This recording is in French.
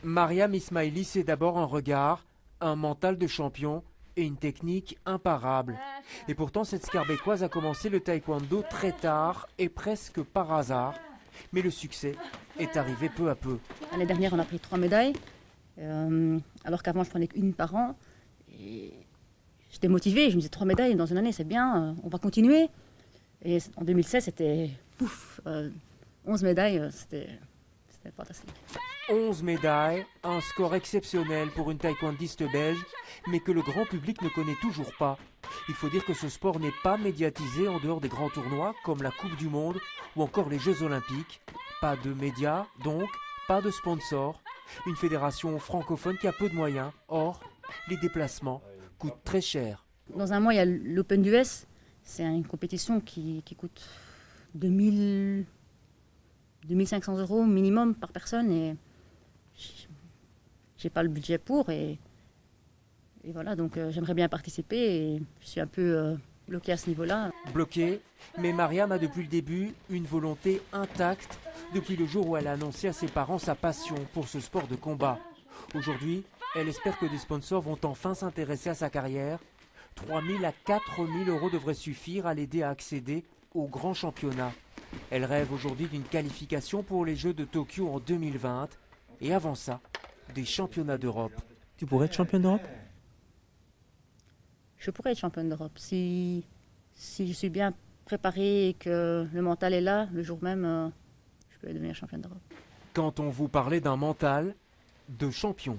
Mariam Ismaili, c'est d'abord un regard, un mental de champion et une technique imparable. Et pourtant, cette Scarbecoise a commencé le taekwondo très tard et presque par hasard. Mais le succès est arrivé peu à peu. L'année dernière, on a pris 3 médailles, alors qu'avant, je prenais qu'une par an. Et j'étais motivée, je me disais 3 médailles dans une année, c'est bien, on va continuer. Et en 2016, c'était pouf, 11 médailles, c'était fantastique. 11 médailles, un score exceptionnel pour une taekwondiste belge, mais que le grand public ne connaît toujours pas. Il faut dire que ce sport n'est pas médiatisé en dehors des grands tournois comme la Coupe du Monde ou encore les Jeux Olympiques. Pas de médias, donc pas de sponsors. Une fédération francophone qui a peu de moyens. Or, les déplacements coûtent très cher. Dans un mois, il y a l'Open d'US. C'est une compétition qui coûte 2500 € minimum par personne. Et j'ai pas le budget pour. Et voilà, donc j'aimerais bien participer. Et je suis un peu bloquée à ce niveau-là. Bloquée, mais Mariam a depuis le début une volonté intacte depuis le jour où elle a annoncé à ses parents sa passion pour ce sport de combat. Aujourd'hui, elle espère que des sponsors vont enfin s'intéresser à sa carrière. 3 000 à 4 000 € devraient suffire à l'aider à accéder au grand championnat. Elle rêve aujourd'hui d'une qualification pour les Jeux de Tokyo en 2020 et avant ça, des championnats d'Europe. Tu pourrais être championne d'Europe ? Je pourrais être championne d'Europe si je suis bien préparée et que le mental est là, le jour même, je peux devenir championne d'Europe. Quand on vous parlait d'un mental de champion.